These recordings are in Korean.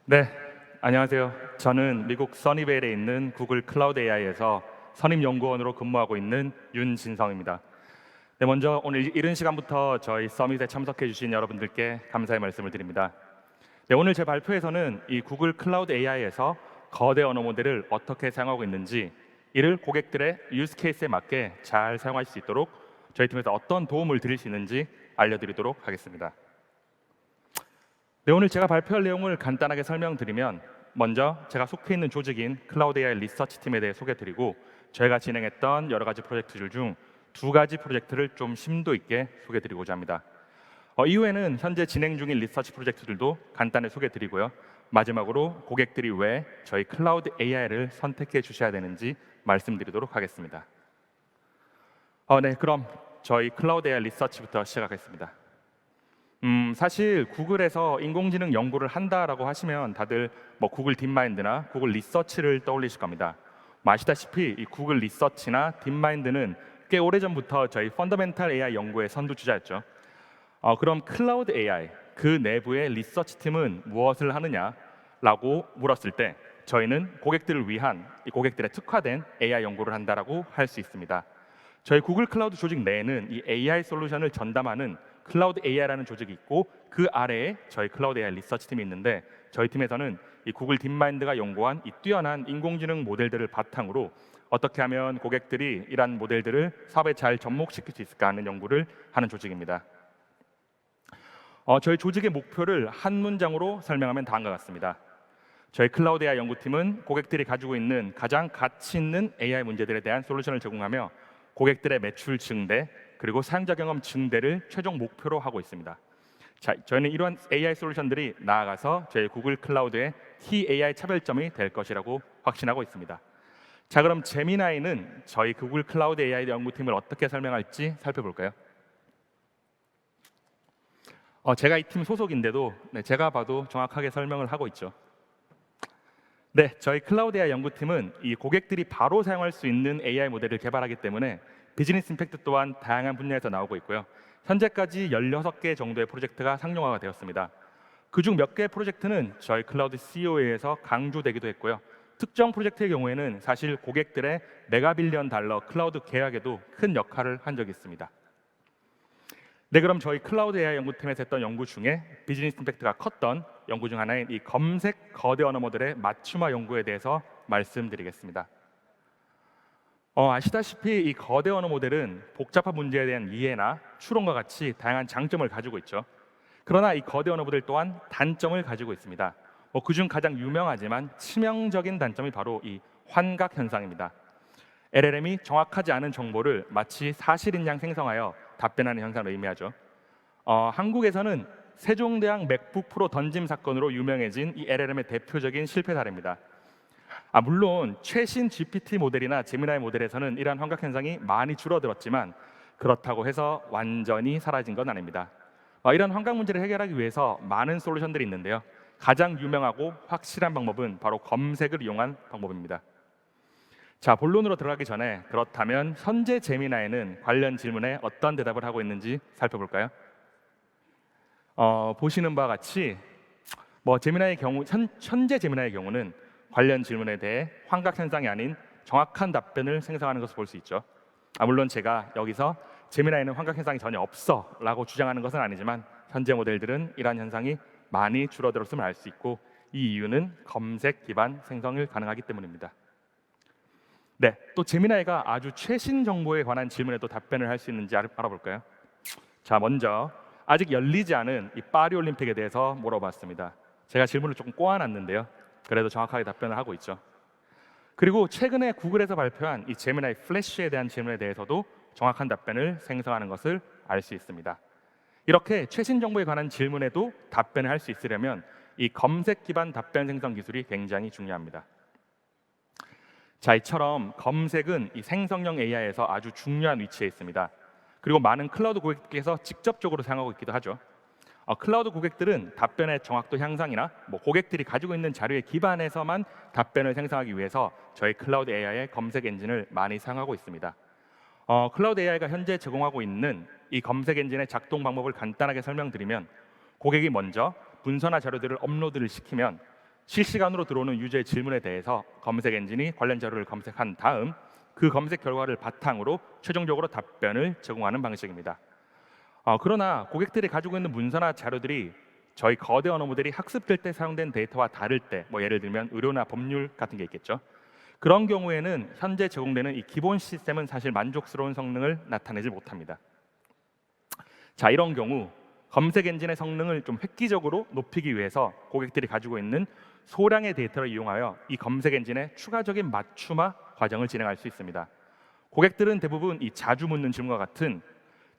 네, 안녕하세요. 저는 미국 써니베일에 있는 구글 클라우드 AI에서 선임연구원으로 근무하고 있는 윤진성입니다. 네, 먼저 오늘 이른 시간부터 저희 서밋에 참석해 주신 여러분들께 감사의 말씀을 드립니다. 네, 오늘 제 발표에서는 이 구글 클라우드 AI에서 거대 언어 모델을 어떻게 사용하고 있는지, 이를 고객들의 유스 케이스에 맞게 잘 사용할 수 있도록 저희 팀에서 어떤 도움을 드릴 수 있는지 알려드리도록 하겠습니다. 네, 오늘 제가 발표할 내용을 간단하게 설명드리면, 먼저 제가 속해 있는 조직인 클라우드 AI 리서치 팀에 대해 소개드리고, 저희가 진행했던 여러 가지 프로젝트들 중 두 가지 프로젝트를 좀 심도 있게 소개드리고자 합니다. 이후에는 현재 진행 중인 리서치 프로젝트들도 간단히 소개드리고요. 마지막으로 고객들이 왜 저희 클라우드 AI를 선택해 주셔야 되는지 말씀드리도록 하겠습니다. 네, 그럼 저희 클라우드 AI 리서치부터 시작하겠습니다. 사실 구글에서 인공지능 연구를 한다라고 하시면 다들 구글 딥마인드나 구글 리서치를 떠올리실 겁니다. 아시다시피 이 구글 리서치나 딥마인드는 꽤 오래전부터 저희 펀더멘탈 AI 연구의 선두주자였죠. 그럼 클라우드 AI 그 내부의 리서치 팀은 무엇을 하느냐라고 물었을 때, 저희는 고객들을 위한 이 고객들의 특화된 AI 연구를 한다라고 할 수 있습니다. 저희 구글 클라우드 조직 내에는 이 AI 솔루션을 전담하는 클라우드 AI라는 조직이 있고, 그 아래에 저희 클라우드 AI 리서치 팀이 있는데, 저희 팀에서는 이 구글 딥마인드가 연구한 이 뛰어난 인공지능 모델들을 바탕으로 어떻게 하면 고객들이 이러한 모델들을 사업에 잘 접목시킬 수 있을까 하는 연구를 하는 조직입니다. 저희 조직의 목표를 한 문장으로 설명하면 다음과 같습니다. 저희 클라우드 AI 연구팀은 고객들이 가지고 있는 가장 가치 있는 AI 문제들에 대한 솔루션을 제공하며 고객들의 매출 증대 그리고 사용자 경험 증대를 최종 목표로 하고 있습니다. 자, 저희는 이러한 AI 솔루션들이 나아가서 저희 구글 클라우드의 TAI 차별점이 될 것이라고 확신하고 있습니다. 자, 그럼 제미나이는 저희 구글 클라우드 AI 연구팀을 어떻게 설명할지 살펴볼까요? 제가 이 팀 소속인데도 제가 봐도 정확하게 설명을 하고 있죠. 네, 저희 클라우드 AI 연구팀은 이 고객들이 바로 사용할 수 있는 AI 모델을 개발하기 때문에 비즈니스 임팩트 또한 다양한 분야에서 나오고 있고요. 현재까지 16개 정도의 프로젝트가 상용화가 되었습니다. 그중 몇 개의 프로젝트는 저희 클라우드 CEO에서 강조되기도 했고요. 특정 프로젝트의 경우에는 사실 고객들의 메가빌리언 달러 클라우드 계약에도 큰 역할을 한 적이 있습니다. 네, 그럼 저희 클라우드 AI 연구팀에서 했던 연구 중에 비즈니스 임팩트가 컸던 연구 중 하나인 이 검색 거대 언어 모델의 맞춤화 연구에 대해서 말씀드리겠습니다. 아시다시피 이 거대 언어 모델은 복잡한 문제에 대한 이해나 추론과 같이 다양한 장점을 가지고 있죠. 그러나 이 거대 언어 모델 또한 단점을 가지고 있습니다. 그중 가장 유명하지만 치명적인 단점이 바로 이 환각 현상입니다. LLM이 정확하지 않은 정보를 마치 사실인 양 생성하여 답변하는 현상을 의미하죠. 한국에서는 세종대왕 맥북 프로 던짐 사건으로 유명해진 이 LLM의 대표적인 실패 사례입니다. 물론 최신 GPT 모델이나 제미나이 모델에서는 이러한 환각 현상이 많이 줄어들었지만 그렇다고 해서 완전히 사라진 건 아닙니다. 이런 환각 문제를 해결하기 위해서 많은 솔루션들이 있는데요. 가장 유명하고 확실한 방법은 바로 검색을 이용한 방법입니다. 자, 본론으로 들어가기 전에 그렇다면 현재 제미나이는 관련 질문에 어떤 대답을 하고 있는지 살펴볼까요? 보시는 바와 같이 제미나이의 경우 현재 제미나이의 경우는 관련 질문에 대해 환각 현상이 아닌 정확한 답변을 생성하는 것을 볼 수 있죠. 물론 제가 여기서 제미나이는 환각 현상이 전혀 없어라고 주장하는 것은 아니지만 현재 모델들은 이러한 현상이 많이 줄어들었음을 알 수 있고, 이 이유는 검색 기반 생성을 가능하기 때문입니다. 네, 또 제미나이가 아주 최신 정보에 관한 질문에도 답변을 할 수 있는지 알아볼까요? 자, 먼저 아직 열리지 않은 이 파리 올림픽에 대해서 물어봤습니다. 제가 질문을 조금 꼬아놨는데요. 그래도 정확하게 답변을 하고 있죠. 그리고 최근에 구글에서 발표한 이 제미나이 플래시에 대한 질문에 대해서도 정확한 답변을 생성하는 것을 알 수 있습니다. 이렇게 최신 정보에 관한 질문에도 답변을 할 수 있으려면 이 검색 기반 답변 생성 기술이 굉장히 중요합니다. 자, 이처럼 검색은 이 생성형 AI에서 아주 중요한 위치에 있습니다. 그리고 많은 클라우드 고객께서 직접적으로 사용하고 있기도 하죠. 클라우드 고객들은 답변의 정확도 향상이나 고객들이 가지고 있는 자료에 기반해서만 답변을 생성하기 위해서 저희 클라우드 AI의 검색 엔진을 많이 사용하고 있습니다. 클라우드 AI가 현재 제공하고 있는 이 검색 엔진의 작동 방법을 간단하게 설명드리면, 고객이 먼저 문서나 자료들을 업로드를 시키면 실시간으로 들어오는 유저의 질문에 대해서 검색 엔진이 관련 자료를 검색한 다음 그 검색 결과를 바탕으로 최종적으로 답변을 제공하는 방식입니다. 그러나 고객들이 가지고 있는 문서나 자료들이 저희 거대 언어 모델이 학습될 때 사용된 데이터와 다를 때, 예를 들면 의료나 법률 같은 게 있겠죠. 그런 경우에는 현재 제공되는 이 기본 시스템은 사실 만족스러운 성능을 나타내지 못합니다. 자, 이런 경우 검색 엔진의 성능을 좀 획기적으로 높이기 위해서 고객들이 가지고 있는 소량의 데이터를 이용하여 이 검색 엔진의 추가적인 맞춤화 과정을 진행할 수 있습니다. 고객들은 대부분 이 자주 묻는 질문과 같은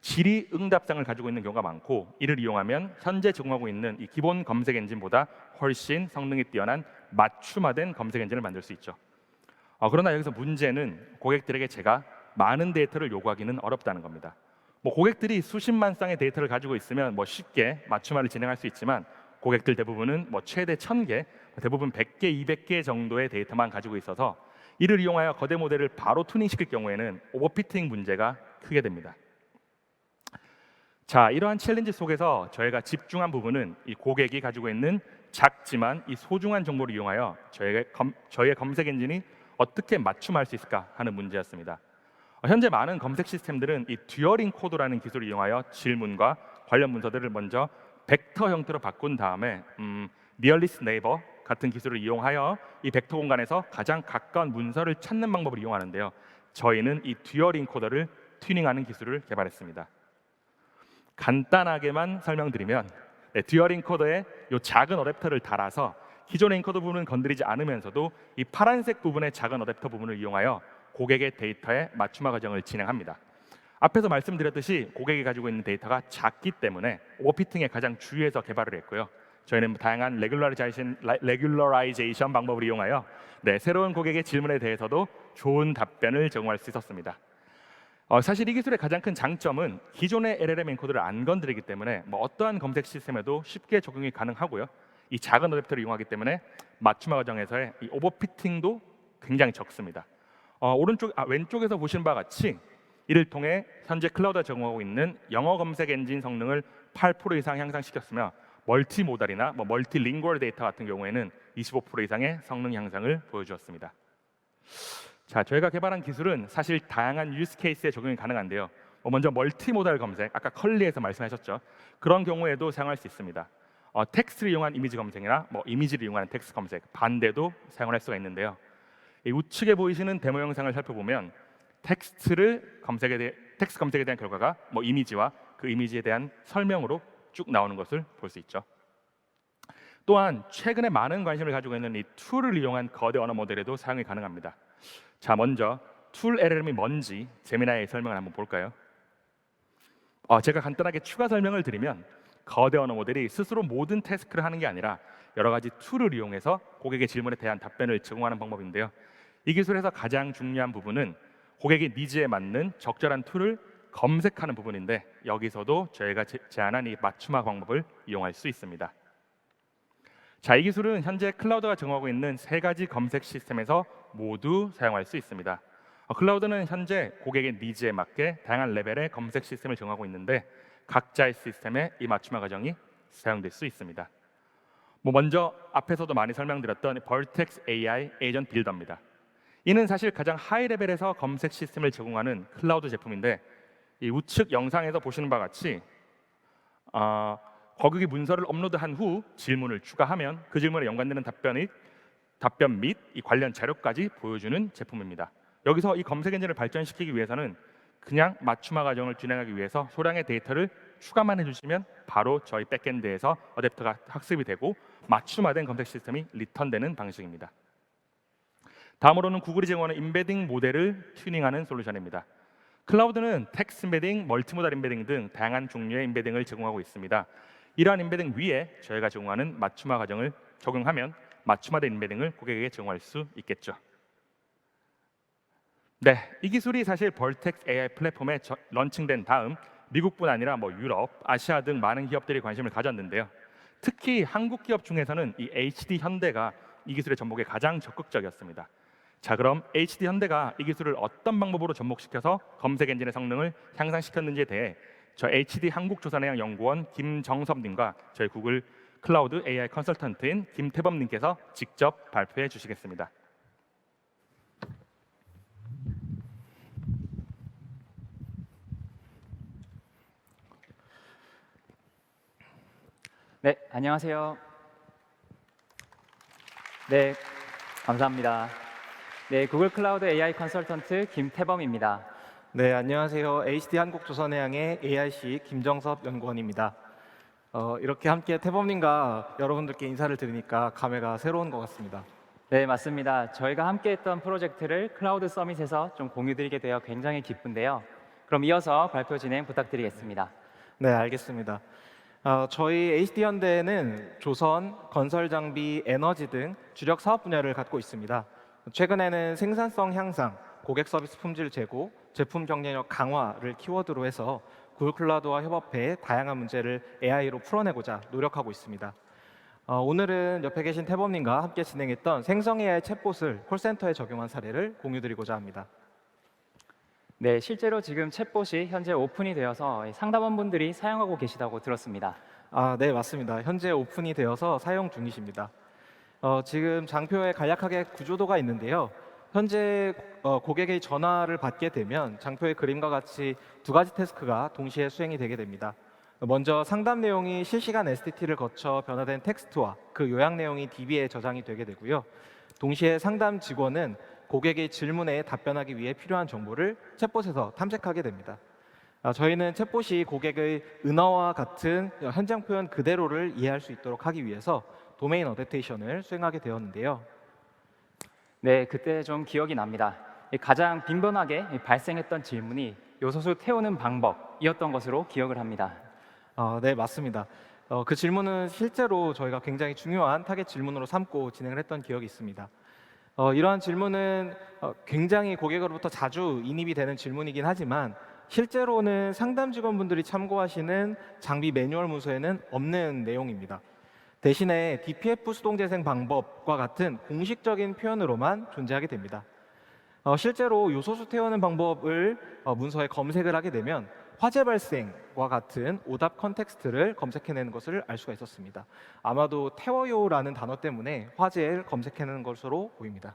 질의응답장을 가지고 있는 경우가 많고, 이를 이용하면 현재 제공하고 있는 이 기본 검색 엔진보다 훨씬 성능이 뛰어난 맞춤화된 검색 엔진을 만들 수 있죠. 그러나 여기서 문제는 고객들에게 제가 많은 데이터를 요구하기는 어렵다는 겁니다. 고객들이 수십만 쌍의 데이터를 가지고 있으면 쉽게 맞춤화를 진행할 수 있지만, 고객들 대부분은 최대 1000개, 대부분 100개, 200개 정도의 데이터만 가지고 있어서 이를 이용하여 거대 모델을 바로 튜닝시킬 경우에는 오버피팅 문제가 크게 됩니다. 자, 이러한 챌린지 속에서 저희가 집중한 부분은 이 고객이 가지고 있는 작지만 이 소중한 정보를 이용하여 저희의 검색 엔진이 어떻게 맞춤할 수 있을까 하는 문제였습니다. 현재 많은 검색 시스템들은 이 듀얼 인코더라는 기술을 이용하여 질문과 관련 문서들을 먼저 벡터 형태로 바꾼 다음에 니어리스트 네이버 같은 기술을 이용하여 이 벡터 공간에서 가장 가까운 문서를 찾는 방법을 이용하는데요. 저희는 이 듀얼 인코더를 튜닝하는 기술을 개발했습니다. 간단하게만 설명드리면, 듀얼 인코더에 이 작은 어댑터를 달아서 기존의 인코더 부분은 건드리지 않으면서도 이 파란색 부분의 작은 어댑터 부분을 이용하여 고객의 데이터의 맞춤화 과정을 진행합니다. 앞에서 말씀드렸듯이 고객이 가지고 있는 데이터가 작기 때문에 오버피팅에 가장 주의해서 개발을 했고요. 저희는 다양한 레귤러라이제이션 방법을 이용하여 새로운 고객의 질문에 대해서도 좋은 답변을 제공할 수 있었습니다. 사실 이 기술의 가장 큰 장점은 기존의 LLM 엔코더를 안 건드리기 때문에 어떠한 검색 시스템에도 쉽게 적용이 가능하고요. 이 작은 어댑터를 이용하기 때문에 맞춤화 과정에서의 이 오버피팅도 굉장히 적습니다. 왼쪽에서 보시는 바와 같이 이를 통해 현재 클라우드가 제공하고 있는 영어 검색 엔진 성능을 8% 이상 향상시켰으며 멀티모달이나 멀티링구얼 데이터 같은 경우에는 25% 이상의 성능 향상을 보여주었습니다. 자, 저희가 개발한 기술은 사실 다양한 유스 케이스에 적용이 가능한데요. 먼저 멀티모달 검색, 아까 컬리에서 말씀하셨죠. 그런 경우에도 사용할 수 있습니다. 텍스트를 이용한 이미지 검색이나 이미지를 이용한 텍스트 검색, 반대도 사용할 수가 있는데요. 이 우측에 보이시는 데모 영상을 살펴보면 텍스트 검색에 대한 결과가 이미지와 그 이미지에 대한 설명으로 쭉 나오는 것을 볼 수 있죠. 또한 최근에 많은 관심을 가지고 있는 이 툴을 이용한 거대 언어 모델에도 사용이 가능합니다. 자, 먼저 툴 LLM이 뭔지 제미나이의 설명을 한번 볼까요? 제가 간단하게 추가 설명을 드리면, 거대 언어 모델이 스스로 모든 태스크를 하는 게 아니라 여러 가지 툴을 이용해서 고객의 질문에 대한 답변을 제공하는 방법인데요. 이 기술에서 가장 중요한 부분은 고객의 니즈에 맞는 적절한 툴을 검색하는 부분인데, 여기서도 저희가 제안한 이 맞춤화 방법을 이용할 수 있습니다. 자, 이 기술은 현재 클라우드가 제공하고 있는 3가지 검색 시스템에서 모두 사용할 수 있습니다. 클라우드는 현재 고객의 니즈에 맞게 다양한 레벨의 검색 시스템을 제공하고 있는데, 각자의 시스템에 이 맞춤화 과정이 사용될 수 있습니다. 먼저 앞에서도 많이 설명드렸던 Vertex AI 에이전트 빌더입니다. 이는 사실 가장 하이 레벨에서 검색 시스템을 제공하는 클라우드 제품인데, 이 우측 영상에서 보시는 바와 같이 고객이 문서를 업로드한 후 질문을 추가하면 그 질문에 연관되는 답변 및 이 관련 자료까지 보여주는 제품입니다. 여기서 이 검색 엔진을 발전시키기 위해서는 그냥 맞춤화 과정을 진행하기 위해서 소량의 데이터를 추가만 해주시면 바로 저희 백엔드에서 어댑터가 학습이 되고 맞춤화된 검색 시스템이 리턴되는 방식입니다. 다음으로는 구글이 제공하는 임베딩 모델을 튜닝하는 솔루션입니다. 클라우드는 텍스트 임베딩, 멀티모달 임베딩 등 다양한 종류의 임베딩을 제공하고 있습니다. 이러한 임베딩 위에 저희가 제공하는 맞춤화 과정을 적용하면 맞춤화된 임베딩을 고객에게 제공할 수 있겠죠. 이 기술이 사실 벌텍스 AI 플랫폼에 런칭된 다음 미국뿐 아니라 유럽, 아시아 등 많은 기업들이 관심을 가졌는데요. 특히 한국 기업 중에서는 이 HD 현대가 이 기술의 접목에 가장 적극적이었습니다. 자, 그럼 HD 현대가 이 기술을 어떤 방법으로 접목시켜서 검색 엔진의 성능을 향상시켰는지에 대해 저 HD 한국조선해양연구원 김정섭님과 저희 구글 클라우드 AI 컨설턴트인 김태범님께서 직접 발표해 주시겠습니다. 네, 안녕하세요. 네, 감사합니다. 네, 구글 클라우드 AI 컨설턴트 김태범입니다. 네, 안녕하세요. HD 한국조선해양의 AIC 김정섭 연구원입니다. 이렇게 함께 태범님과 여러분들께 인사를 드리니까 감회가 새로운 것 같습니다. 네, 맞습니다. 저희가 함께했던 프로젝트를 클라우드 서밋에서 좀 공유드리게 되어 굉장히 기쁜데요. 그럼 이어서 발표 진행 부탁드리겠습니다. 네, 알겠습니다. 저희 HD현대는 조선, 건설장비, 에너지 등 주력 사업 분야를 갖고 있습니다. 최근에는 생산성 향상, 고객 서비스 품질 제고, 제품 경쟁력 강화를 키워드로 해서 구글 클라우드와 협업해 다양한 문제를 AI로 풀어내고자 노력하고 있습니다. 오늘은 옆에 계신 태범님과 함께 진행했던 생성 AI 챗봇을 콜센터에 적용한 사례를 공유드리고자 합니다. 네, 실제로 지금 챗봇이 현재 오픈이 되어서 상담원분들이 사용하고 계시다고 들었습니다. 네, 맞습니다. 현재 오픈이 되어서 사용 중이십니다. 지금 장표에 간략하게 구조도가 있는데요. 현재 고객의 전화를 받게 되면 장표의 그림과 같이 두 가지 태스크가 동시에 수행이 되게 됩니다. 먼저 상담 내용이 실시간 STT를 거쳐 변화된 텍스트와 그 요약 내용이 DB에 저장이 되게 되고요. 동시에 상담 직원은 고객의 질문에 답변하기 위해 필요한 정보를 챗봇에서 탐색하게 됩니다. 저희는 챗봇이 고객의 은어와 같은 현장 표현 그대로를 이해할 수 있도록 하기 위해서 도메인 어댑테이션을 수행하게 되었는데요. 네, 그때 좀 기억이 납니다. 가장 빈번하게 발생했던 질문이 요소수 태우는 방법이었던 것으로 기억을 합니다. 네, 맞습니다. 그 질문은 실제로 저희가 굉장히 중요한 타겟 질문으로 삼고 진행을 했던 기억이 있습니다. 이러한 질문은 굉장히 고객으로부터 자주 인입이 되는 질문이긴 하지만 실제로는 상담 직원분들이 참고하시는 장비 매뉴얼 문서에는 없는 내용입니다. 대신에 DPF 수동 재생 방법과 같은 공식적인 표현으로만 존재하게 됩니다. 실제로 요소수 태우는 방법을 문서에 검색을 하게 되면 화재 발생과 같은 오답 컨텍스트를 검색해내는 것을 알 수가 있었습니다. 아마도 태워요라는 단어 때문에 화재를 검색해내는 것으로 보입니다.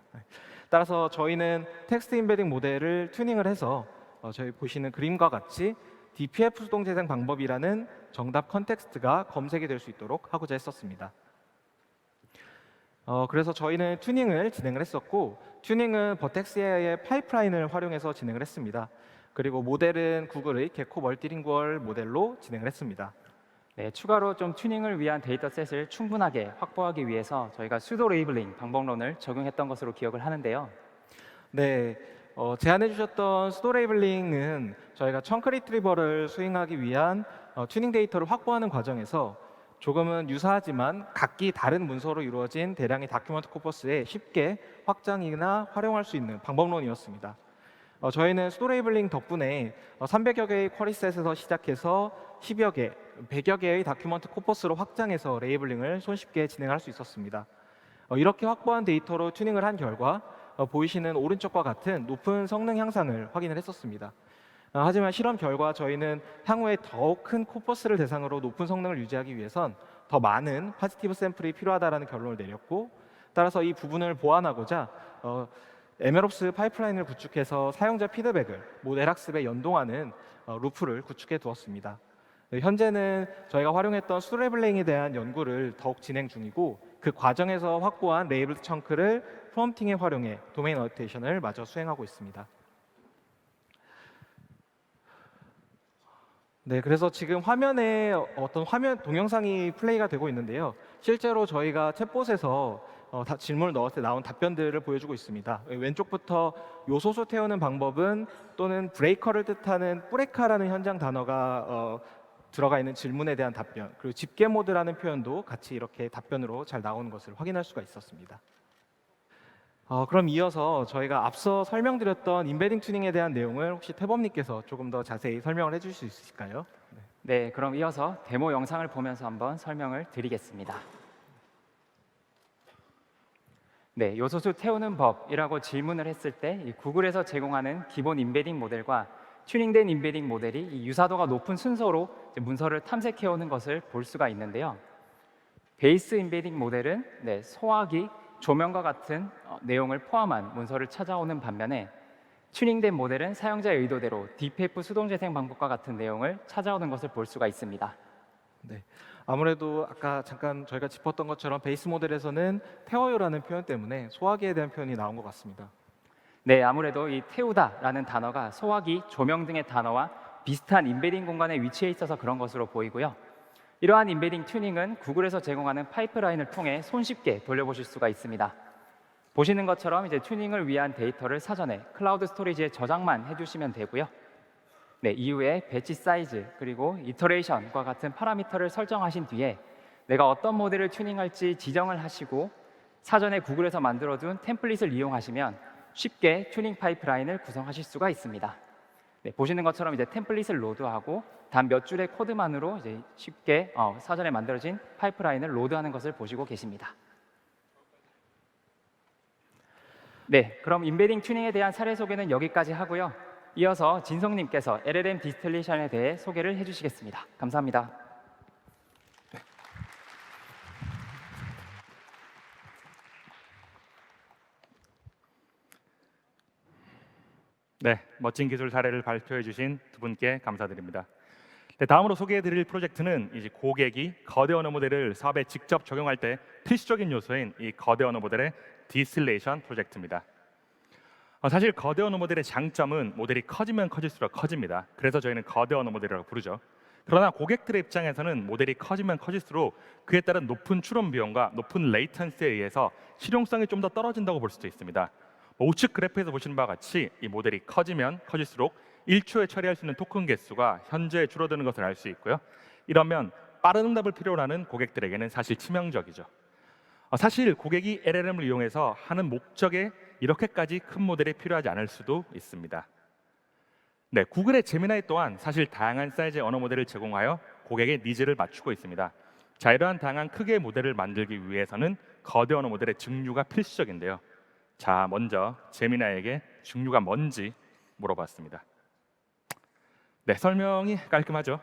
따라서 저희는 텍스트 임베딩 모델을 튜닝을 해서 저희 보시는 그림과 같이 DPF 수동 재생 방법이라는 정답 컨텍스트가 검색이 될 수 있도록 하고자 했었습니다. 그래서 저희는 튜닝을 진행을 했었고, 튜닝은 버텍스 AI의 파이프라인을 활용해서 진행을 했습니다. 그리고 모델은 구글의 게코 멀티링구얼 모델로 진행을 했습니다. 네, 추가로 좀 튜닝을 위한 데이터셋을 충분하게 확보하기 위해서 저희가 수도 레이블링 방법론을 적용했던 것으로 기억을 하는데요. 네, 제안해 주셨던 수도 레이블링은 저희가 청크 리트리버를 수행하기 위한 튜닝 데이터를 확보하는 과정에서 조금은 유사하지만 각기 다른 문서로 이루어진 대량의 다큐먼트 코퍼스에 쉽게 확장이나 활용할 수 있는 방법론이었습니다. 저희는 수도 레이블링 덕분에 300여 개의 쿼리셋에서 시작해서 10여 개, 100여 개의 다큐먼트 코퍼스로 확장해서 레이블링을 손쉽게 진행할 수 있었습니다. 이렇게 확보한 데이터로 튜닝을 한 결과 보이시는 오른쪽과 같은 높은 성능 향상을 확인을 했었습니다. 하지만 실험 결과 저희는 향후에 더욱 큰 코퍼스를 대상으로 높은 성능을 유지하기 위해선 더 많은 파지티브 샘플이 필요하다는 결론을 내렸고, 따라서 이 부분을 보완하고자 MLOps 파이프라인을 구축해서 사용자 피드백을 모델 학습에 연동하는 루프를 구축해 두었습니다. 현재는 저희가 활용했던 수도 레이블링에 대한 연구를 더욱 진행 중이고, 그 과정에서 확보한 레이블 청크를 프롬프팅에 활용해 도메인 어댑테이션을 마저 수행하고 있습니다. 네, 그래서 지금 화면에 어떤 화면 동영상이 플레이가 되고 있는데요. 실제로 저희가 챗봇에서 질문을 넣었을 때 나온 답변들을 보여주고 있습니다. 왼쪽부터 요소수 태우는 방법은 또는 브레이커를 뜻하는 뿌레카라는 현장 단어가 들어가 있는 질문에 대한 답변, 그리고 집계 모드라는 표현도 같이 이렇게 답변으로 잘 나오는 것을 확인할 수가 있었습니다. 그럼 이어서 저희가 앞서 설명드렸던 임베딩 튜닝에 대한 내용을 혹시 태범님께서 조금 더 자세히 설명을 해주실 수 있으실까요? 네, 그럼 이어서 데모 영상을 보면서 한번 설명을 드리겠습니다. 네, 요소수 태우는 법이라고 질문을 했을 때 이 구글에서 제공하는 기본 임베딩 모델과 튜닝된 임베딩 모델이 이 유사도가 높은 순서로 문서를 탐색해 오는 것을 볼 수가 있는데요. 베이스 인베딩 모델은 소화기, 조명과 같은 내용을 포함한 문서를 찾아오는 반면에 튜닝된 모델은 사용자의 의도대로 DPF 수동 재생 방법과 같은 내용을 찾아오는 것을 볼 수가 있습니다. 네. 아무래도 아까 잠깐 저희가 짚었던 것처럼 베이스 모델에서는 태워요라는 표현 때문에 소화기에 대한 표현이 나온 것 같습니다. 네, 아무래도 이 태우다라는 단어가 소화기, 조명 등의 단어와 비슷한 인베딩 공간에 위치해 있어서 그런 것으로 보이고요. 이러한 인베딩 튜닝은 구글에서 제공하는 파이프라인을 통해 손쉽게 돌려보실 수가 있습니다. 보시는 것처럼 이제 튜닝을 위한 데이터를 사전에 클라우드 스토리지에 저장만 해주시면 되고요. 네, 이후에 배치 사이즈 그리고 이터레이션과 같은 파라미터를 설정하신 뒤에 내가 어떤 모델을 튜닝할지 지정을 하시고 사전에 구글에서 만들어둔 템플릿을 이용하시면 쉽게 튜닝 파이프라인을 구성하실 수가 있습니다. 네, 보시는 것처럼 이제 템플릿을 로드하고 단 몇 줄의 코드만으로 이제 쉽게 사전에 만들어진 파이프라인을 로드하는 것을 보시고 계십니다. 네, 그럼 인베딩 튜닝에 대한 사례 소개는 여기까지 하고요. 이어서 진성님께서 LLM 디스틸레이션에 대해 소개를 해주시겠습니다. 감사합니다. 네, 멋진 기술 사례를 발표해 주신 두 분께 감사드립니다. 네, 다음으로 소개해드릴 프로젝트는 이제 고객이 거대 언어 모델을 사업에 직접 적용할 때 필수적인 요소인 이 거대 언어 모델의 디스틸레이션 프로젝트입니다. 사실 거대 언어 모델의 장점은 모델이 커지면 커질수록 커집니다. 그래서 저희는 거대 언어 모델이라고 부르죠. 그러나 고객들의 입장에서는 모델이 커지면 커질수록 그에 따른 높은 추론 비용과 높은 레이턴시에 의해서 실용성이 좀 더 떨어진다고 볼 수도 있습니다. 우측 그래프에서 보시는 바와 같이 이 모델이 커지면 커질수록 1초에 처리할 수 있는 토큰 개수가 현저히 줄어드는 것을 알 수 있고요. 이러면 빠른 응답을 필요로 하는 고객들에게는 사실 치명적이죠. 사실 고객이 LLM을 이용해서 하는 목적에 이렇게까지 큰 모델이 필요하지 않을 수도 있습니다. 네, 구글의 제미나이 또한 사실 다양한 사이즈의 언어 모델을 제공하여 고객의 니즈를 맞추고 있습니다. 자, 이러한 다양한 크기의 모델을 만들기 위해서는 거대 언어 모델의 증류가 필수적인데요. 자, 먼저 제미나이에게 증류가 뭔지 물어봤습니다. 네, 설명이 깔끔하죠.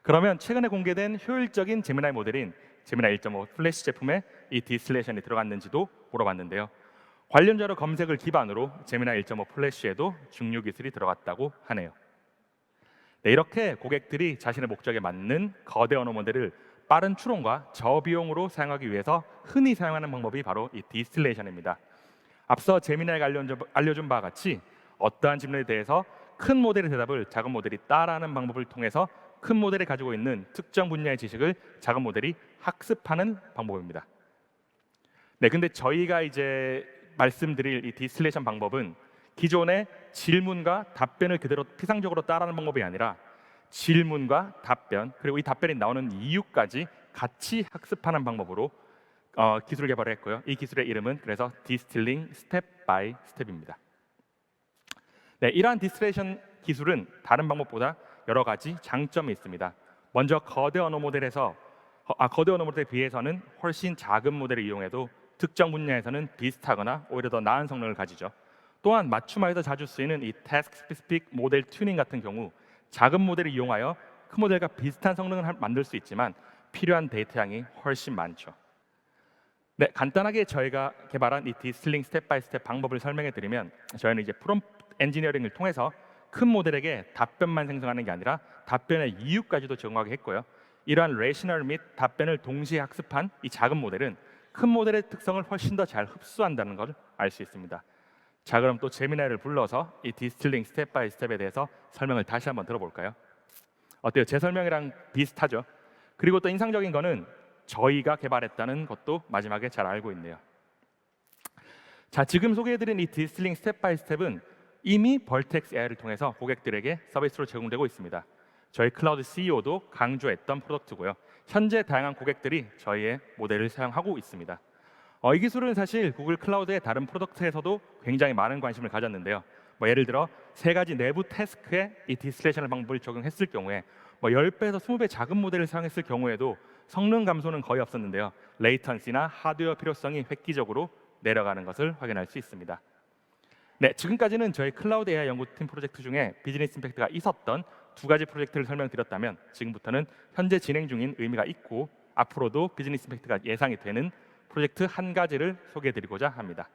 그러면 최근에 공개된 효율적인 제미나이 모델인 제미나이 1.5 플래시 제품에 이 디스틸레이션이 들어갔는지도 물어봤는데요. 관련 자료 검색을 기반으로 제미나이 1.5 플래시에도 증류 기술이 들어갔다고 하네요. 네, 이렇게 고객들이 자신의 목적에 맞는 거대 언어 모델을 빠른 추론과 저비용으로 사용하기 위해서 흔히 사용하는 방법이 바로 이 디스틸레이션입니다. 앞서 제미나이가 알려준 바와 같이 어떠한 질문에 대해서 큰 모델의 대답을 작은 모델이 따라하는 방법을 통해서 큰 모델이 가지고 있는 특정 분야의 지식을 작은 모델이 학습하는 방법입니다. 네, 근데 저희가 이제 말씀드릴 이 디스틸레이션 방법은 기존의 질문과 답변을 그대로 피상적으로 따라하는 방법이 아니라 질문과 답변 그리고 이 답변이 나오는 이유까지 같이 학습하는 방법으로 기술을 개발했고요. 이 기술의 이름은 그래서 디스틸링 스텝 바이 스텝입니다. 네, 이러한 디스틸레이션 기술은 다른 방법보다 여러 가지 장점이 있습니다. 먼저 거대 언어 모델에 비해서는 훨씬 작은 모델을 이용해도 특정 분야에서는 비슷하거나 오히려 더 나은 성능을 가지죠. 또한 맞춤화에서 자주 쓰이는 이 태스크 스페시픽 모델 튜닝 같은 경우 작은 모델을 이용하여 큰 모델과 비슷한 성능을 만들 수 있지만 필요한 데이터 양이 훨씬 많죠. 네, 간단하게 저희가 개발한 이 디스틸링 스텝 바이 스텝 방법을 설명해 드리면 저희는 이제 프롬프트 엔지니어링을 통해서 큰 모델에게 답변만 생성하는 게 아니라 답변의 이유까지도 제공하게 했고요. 이러한 레이셔널 및 답변을 동시에 학습한 이 작은 모델은 큰 모델의 특성을 훨씬 더 잘 흡수한다는 걸 알 수 있습니다. 자, 그럼 또 제미나이를 불러서 이 디스틸링 스텝 바이 스텝에 대해서 설명을 다시 한번 들어볼까요? 어때요? 제 설명이랑 비슷하죠? 그리고 또 인상적인 거는 저희가 개발했다는 것도 마지막에 잘 알고 있네요. 자, 지금 소개해드린 이 디스틸링 스텝 바이 스텝은 이미 벌텍스 AI를 통해서 고객들에게 서비스로 제공되고 있습니다. 저희 클라우드 CEO도 강조했던 프로덕트고요. 현재 다양한 고객들이 저희의 모델을 사용하고 있습니다. 이 기술은 사실 구글 클라우드의 다른 프로덕트에서도 굉장히 많은 관심을 가졌는데요. 예를 들어 3가지 내부 태스크에 이 디스틸레이션 방법을 적용했을 경우에 10배에서 20배 작은 모델을 사용했을 경우에도 성능 감소는 거의 없었는데요. 레이턴시나 하드웨어 필요성이 획기적으로 내려가는 것을 확인할 수 있습니다. 네, 지금까지는 저희 클라우드 AI 연구팀 프로젝트 중에 비즈니스 임팩트가 있었던 2가지 프로젝트를 설명드렸다면 지금부터는 현재 진행 중인 의미가 있고 앞으로도 비즈니스 임팩트가 예상이 되는 프로젝트 한 가지를 소개해드리고자 합니다.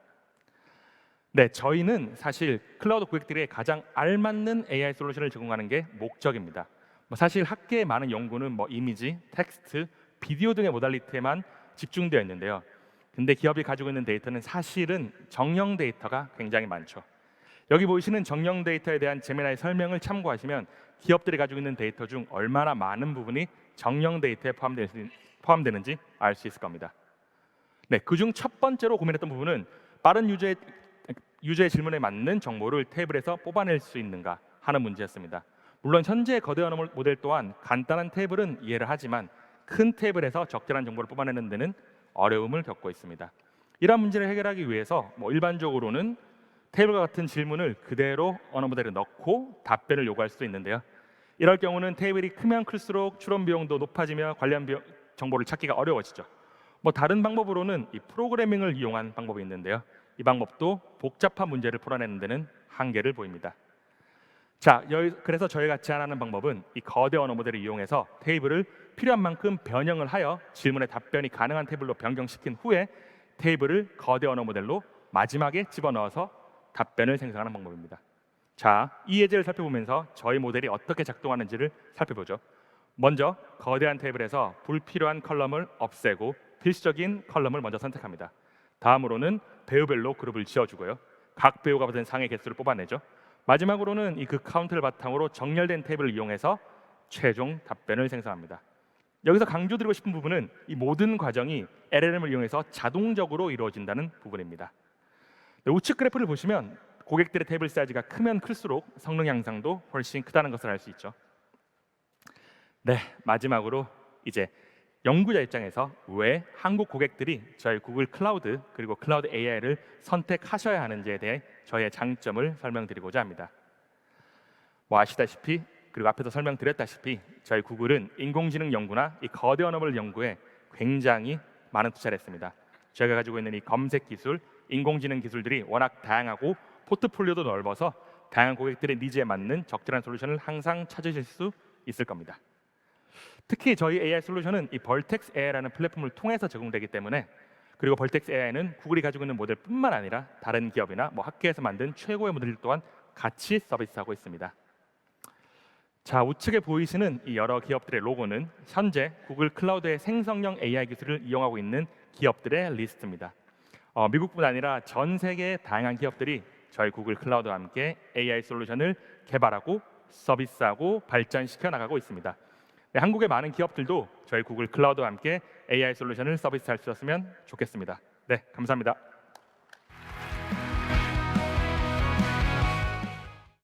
네, 저희는 사실 클라우드 고객들에게 가장 알맞는 AI 솔루션을 제공하는 게 목적입니다. 사실 학계의 많은 연구는 이미지, 텍스트, 비디오 등의 모달리티에만 집중되어 있는데요. 근데 기업이 가지고 있는 데이터는 사실은 정령 데이터가 굉장히 많죠. 여기 보이시는 정령 데이터에 대한 제미나이 설명을 참고하시면 기업들이 가지고 있는 데이터 중 얼마나 많은 부분이 정령 데이터에 포함되는지 알 수 있을 겁니다. 네, 그중 첫 번째로 고민했던 부분은 빠른 유저의 질문에 맞는 정보를 테이블에서 뽑아낼 수 있는가 하는 문제였습니다. 물론 현재 거대 언어 모델 또한 간단한 테이블은 이해를 하지만 큰 테이블에서 적절한 정보를 뽑아내는 데는 어려움을 겪고 있습니다. 이러한 문제를 해결하기 위해서 일반적으로는 테이블과 같은 질문을 그대로 언어 모델에 넣고 답변을 요구할 수 있는데요. 이럴 경우는 테이블이 크면 클수록 추론 비용도 높아지며 관련 정보를 찾기가 어려워지죠. 다른 방법으로는 이 프로그래밍을 이용한 방법이 있는데요. 이 방법도 복잡한 문제를 풀어내는 데는 한계를 보입니다. 자, 그래서 저희가 제안하는 방법은 이 거대 언어 모델을 이용해서 테이블을 필요한 만큼 변형을 하여 질문에 답변이 가능한 테이블로 변경시킨 후에 테이블을 거대 언어 모델로 마지막에 집어넣어서 답변을 생성하는 방법입니다. 자, 이 예제를 살펴보면서 저희 모델이 어떻게 작동하는지를 살펴보죠. 먼저 거대한 테이블에서 불필요한 컬럼을 없애고 필수적인 컬럼을 먼저 선택합니다. 다음으로는 배우별로 그룹을 지어주고요. 각 배우가 받은 상의 개수를 뽑아내죠. 마지막으로는 이 그 카운트를 바탕으로 정렬된 테이블을 이용해서 최종 답변을 생성합니다. 여기서 강조드리고 싶은 부분은 이 모든 과정이 LLM을 이용해서 자동적으로 이루어진다는 부분입니다. 네, 우측 그래프를 보시면 고객들의 테이블 사이즈가 크면 클수록 성능 향상도 훨씬 크다는 것을 알 수 있죠. 네, 마지막으로 이제 연구자 입장에서 왜 한국 고객들이 저희 구글 클라우드 그리고 클라우드 AI를 선택하셔야 하는지에 대해 저희의 장점을 설명드리고자 합니다. 아시다시피 그리고 앞에서 설명드렸다시피 저희 구글은 인공지능 연구나 이 거대 언어 모델 연구에 굉장히 많은 투자를 했습니다. 저희가 가지고 있는 이 검색 기술, 인공지능 기술들이 워낙 다양하고 포트폴리오도 넓어서 다양한 고객들의 니즈에 맞는 적절한 솔루션을 항상 찾으실 수 있을 겁니다. 특히 저희 AI 솔루션은 이 벌텍스 AI라는 플랫폼을 통해서 제공되기 때문에 그리고 벌텍스 AI는 구글이 가지고 있는 모델뿐만 아니라 다른 기업이나 학계에서 만든 최고의 모델들 또한 같이 서비스하고 있습니다. 자, 우측에 보이시는 이 여러 기업들의 로고는 현재 구글 클라우드의 생성형 AI 기술을 이용하고 있는 기업들의 리스트입니다. 미국뿐 아니라 전 세계의 다양한 기업들이 저희 구글 클라우드와 함께 AI 솔루션을 개발하고 서비스하고 발전시켜 나가고 있습니다. 네, 한국의 많은 기업들도 저희 구글 클라우드와 함께 AI 솔루션을 서비스할 수 있었으면 좋겠습니다. 네, 감사합니다.